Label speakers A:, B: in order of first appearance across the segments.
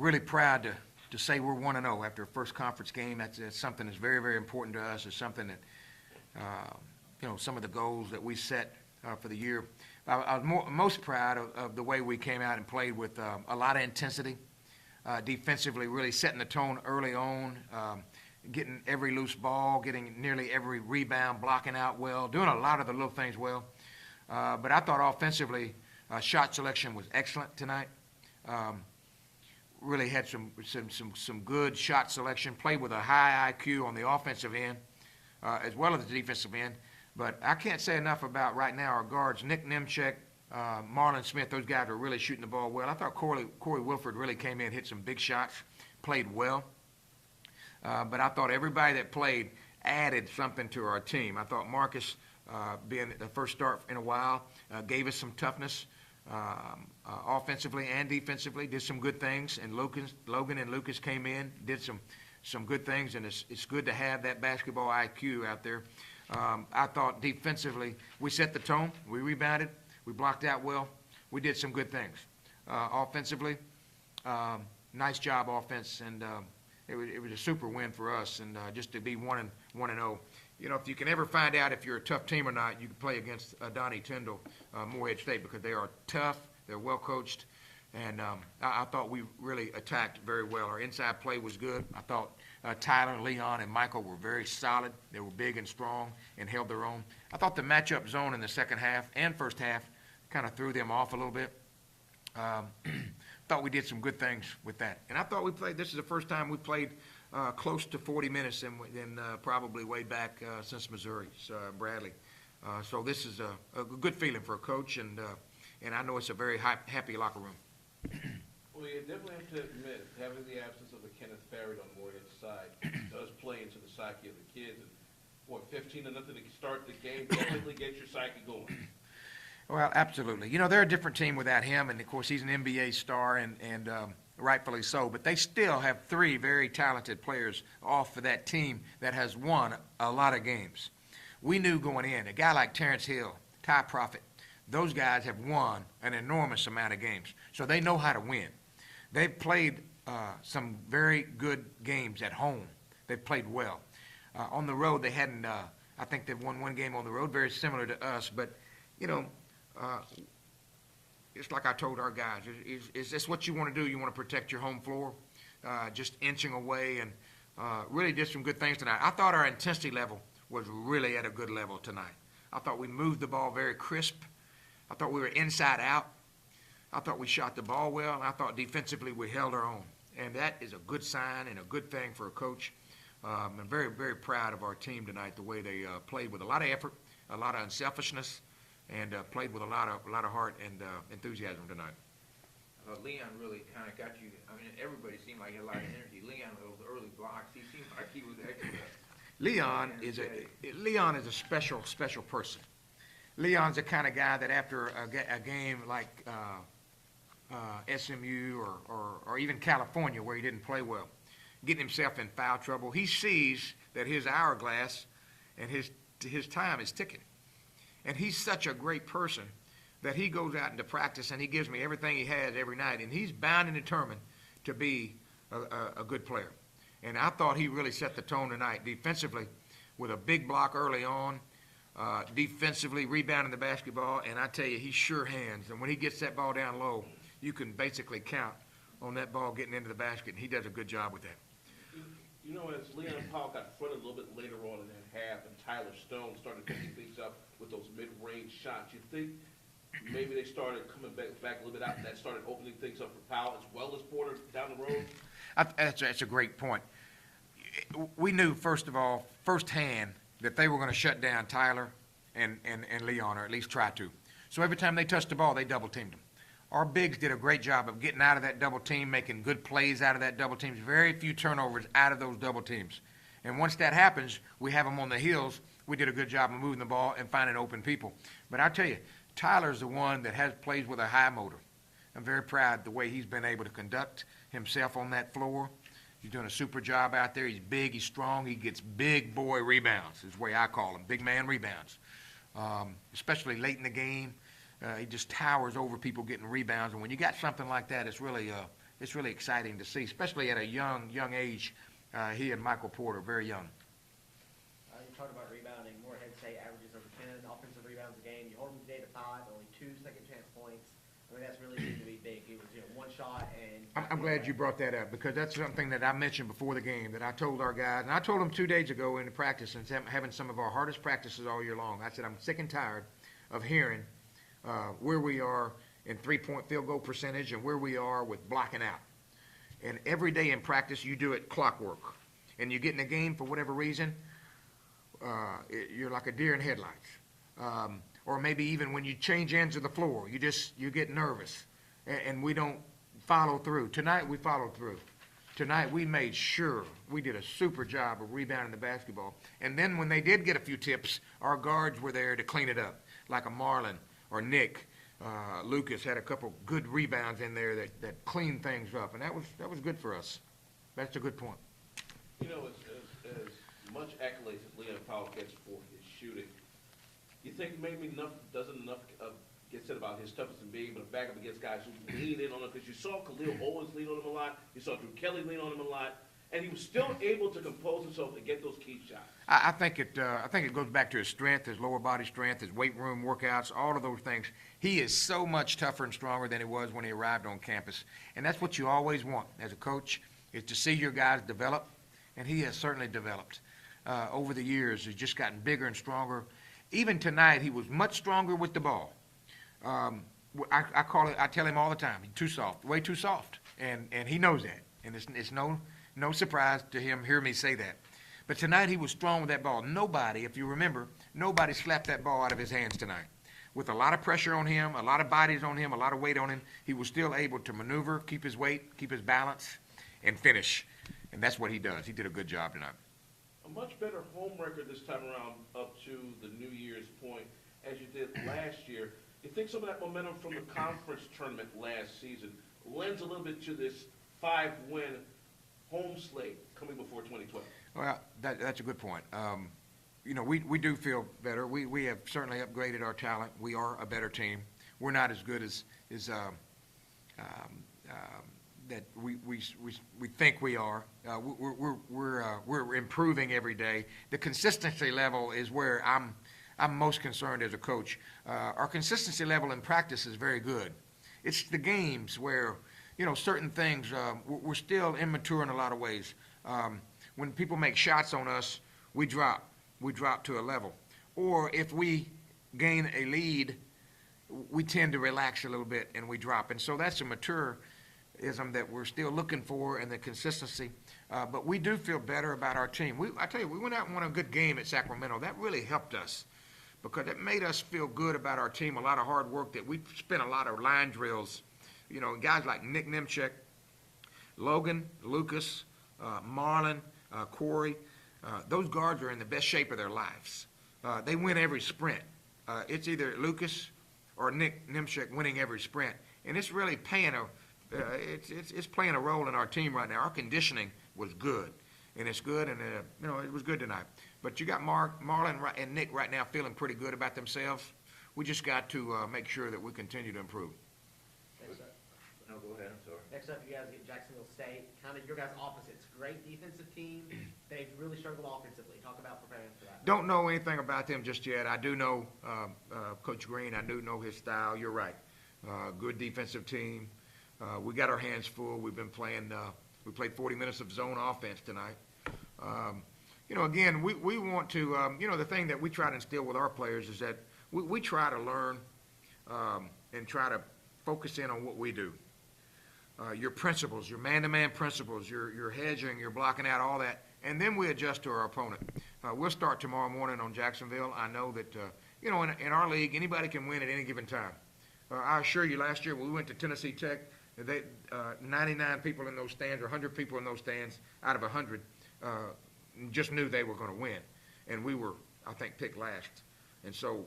A: Really proud to say we're 1-0 after a first conference game. That's something that's very, very important to us. It's something that, some of the goals that we set for the year. I was most proud of the way we came out and played with a lot of intensity, defensively, really setting the tone early on, getting every loose ball, getting nearly every rebound, blocking out well, doing a lot of the little things well. But I thought offensively, shot selection was excellent tonight. Really had some good shot selection, played with a high IQ on the offensive end, as well as the defensive end. But I can't say enough about right now our guards, Nick Nemchek, Marlon Smith. Those guys are really shooting the ball well. I thought Corey Wilford really came in, hit some big shots, played well. But I thought everybody that played added something to our team. I thought Marcus, being the first start in a while, gave us some toughness offensively and defensively, did some good things. And Logan and Lucas came in, did some good things, and it's good to have that basketball IQ out there. I thought defensively we set the tone. We rebounded. We blocked out well. We did some good things. Offensively, nice job offense, and it was a super win for us. And just to be 1-0. If you can ever find out if you're a tough team or not, you can play against Donnie Tyndall, Morehead State, because they are tough. They're well coached, and I thought we really attacked very well. Our inside play was good. I thought Tyler, Leon, and Michael were very solid. They were big and strong and held their own. I thought the matchup zone in the second half and first half kind of threw them off a little bit. Thought we did some good things with that. And I thought this is the first time we played close to 40 minutes in probably way back since Missouri, Bradley. So this is a good feeling for a coach, and I know it's a very happy locker room.
B: Well, you definitely have to admit, having the absence of a Kenneth Farragut on Morehead's side does play into the psyche of the kids. And 15-0 to start the game definitely gets your psyche going.
A: Well, absolutely. They're a different team without him, and of course he's an NBA star, and rightfully so. But they still have three very talented players off of that team that has won a lot of games. We knew going in, a guy like Terrence Hill, Ty Profit, those guys have won an enormous amount of games, so they know how to win. They've played some very good games at home. They've played well. On the road, they hadn't. I think they've won one game on the road, very similar to us. But it's like I told our guys: is this what you want to do? You want to protect your home floor, just inching away, and really did some good things tonight. I thought our intensity level was really at a good level tonight. I thought we moved the ball very crisp. I thought we were inside out. I thought we shot the ball well, and I thought defensively we held our own. And that is a good sign and a good thing for a coach. I'm very, very proud of our team tonight, the way they played with a lot of effort, a lot of unselfishness, and played with a lot of heart and enthusiasm tonight.
C: Leon really kind of got you. I mean, everybody seemed like he had a lot of energy. Leon, with those early blocks, he seemed like he was extra.
A: Leon is a special person. Leon's the kind of guy that after a game like SMU or even California, where he didn't play well, getting himself in foul trouble, he sees that his hourglass and his time is ticking. And he's such a great person that he goes out into practice and he gives me everything he has every night, and he's bound and determined to be a good player. And I thought he really set the tone tonight defensively with a big block early on, defensively rebounding the basketball, and I tell you, he's sure hands. And when he gets that ball down low, you can basically count on that ball getting into the basket, and he does a good job with that.
B: As Leon Powell got fronted a little bit later on in that half, and Tyler Stone started picking things up with those mid-range shots, you think maybe they started coming back a little bit out, and that started opening things up for Powell as well as Porter down the road?
A: That's a great point. We knew, first of all, firsthand, that they were going to shut down Tyler and Leon, or at least try to. So every time they touched the ball, they double-teamed them. Our bigs did a great job of getting out of that double team, making good plays out of that double teams, very few turnovers out of those double teams. And once that happens, we have them on the heels. We did a good job of moving the ball and finding open people. But I tell you, Tyler's the one that plays with a high motor. I'm very proud of the way he's been able to conduct himself on that floor. He's doing a super job out there. He's big, he's strong, he gets big boy rebounds, is the way I call them, big man rebounds, especially late in the game. He just towers over people getting rebounds, and when you got something like that, it's really it's really exciting to see, especially at a young age. He and Michael Porter, very young.
D: You talked about rebounding. Morehead State averages over 10 offensive rebounds a game. You hold them today to 5, only 2 second chance points. I mean, that's really seemed to be big. It was, one shot and.
A: I'm glad you brought that up, because that's something that I mentioned before the game that I told our guys, and I told them 2 days ago in the practice, and having some of our hardest practices all year long. I said, I'm sick and tired of hearing where we are in three-point field goal percentage and where we are with blocking out. And every day in practice, you do it clockwork. And you get in a game for whatever reason, you're like a deer in headlights. Or maybe even when you change ends of the floor, you get nervous, and we don't follow through. Tonight, we followed through. Tonight, we made sure we did a super job of rebounding the basketball. And then when they did get a few tips, our guards were there to clean it up, like a Marlon or Nick. Lucas had a couple good rebounds in there that cleaned things up, and that was good for us. That's a good point.
B: You know, as much accolades as Leon Powell gets for his shooting, you think maybe enough get said about his toughness and being able to back up against guys who lean in on him? Because you saw Khalil always lean on him a lot. You saw Drew Kelly lean on him a lot. And he was still able to compose himself and get those key shots.
A: I think it goes back to his strength, his lower body strength, his weight room workouts, all of those things. He is so much tougher and stronger than he was when he arrived on campus. And that's what you always want as a coach, is to see your guys develop. And he has certainly developed over the years. He's just gotten bigger and stronger. Even tonight, he was much stronger with the ball. I tell him all the time, he's too soft, way too soft. And he knows that. And it's no surprise to him hear me say that. But tonight he was strong with that ball. Nobody, if you remember, nobody slapped that ball out of his hands tonight. With a lot of pressure on him, a lot of bodies on him, a lot of weight on him, he was still able to maneuver, keep his weight, keep his balance, and finish. And that's what he does. He did a good job tonight.
B: A much better home record this time around up to the New Year's point as you did last year. You think some of that momentum from the conference tournament last season lends a little bit to this 5-win home slate coming before 2012?
A: Well, that's a good point. We do feel better. We have certainly upgraded our talent. We are a better team. We're not as good as that we think we are. We're improving every day. The consistency level is where I'm most concerned as a coach. Our consistency level in practice is very good. It's the games where certain things, we're still immature in a lot of ways. When people make shots on us, we drop to a level. Or if we gain a lead, we tend to relax a little bit and we drop. And so that's a mateurism that we're still looking for, and the consistency. But we do feel better about our team. I tell you, we went out and won a good game at Sacramento. That really helped us, because it made us feel good about our team. A lot of hard work that we spent a lot of line drills. Guys like Nick Nemchek, Logan, Lucas, Marlon, Corey, those guards are in the best shape of their lives. They win every sprint. It's either Lucas or Nick Nemchek winning every sprint, and it's really playing a role in our team right now. Our conditioning was good, and it's good, and it was good tonight. But you got Marlon and Nick right now feeling pretty good about themselves. We just got to make sure that we continue to improve.
C: No, go ahead, I'm sorry.
D: Next up, you guys get Jacksonville State. Kind of your guys' opposites. Great defensive team. They've really struggled offensively. Talk about preparing for that.
A: Don't know anything about them just yet. I do know Coach Green. I do know his style. You're right. Good defensive team. We got our hands full. We've been playing. We played 40 minutes of zone offense tonight. Again, we want to. The thing that we try to instill with our players is that we try to learn and try to focus in on what we do. Your principles, your man-to-man principles, your hedging, your blocking out, all that, and then we adjust to our opponent. We'll start tomorrow morning on Jacksonville. I know that, in our league, anybody can win at any given time. I assure you, last year when we went to Tennessee Tech, 99 people in those stands, or 100 people in those stands out of 100 just knew they were going to win. And we were, I think, picked last. And so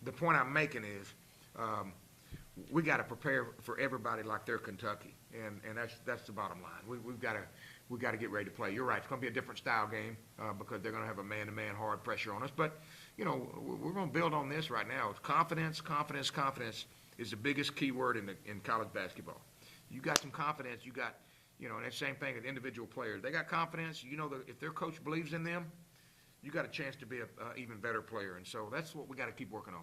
A: the point I'm making is we got to prepare for everybody like they're Kentucky, and that's the bottom line. We've got to get ready to play. You're right. It's going to be a different style game because they're going to have a man-to-man hard pressure on us. But we're going to build on this right now. It's confidence. Confidence is the biggest key word in college basketball. you got some confidence, you got, and that same thing with individual players. They got confidence, that if their coach believes in them, you got a chance to be a even better player. And so that's what we got to keep working on.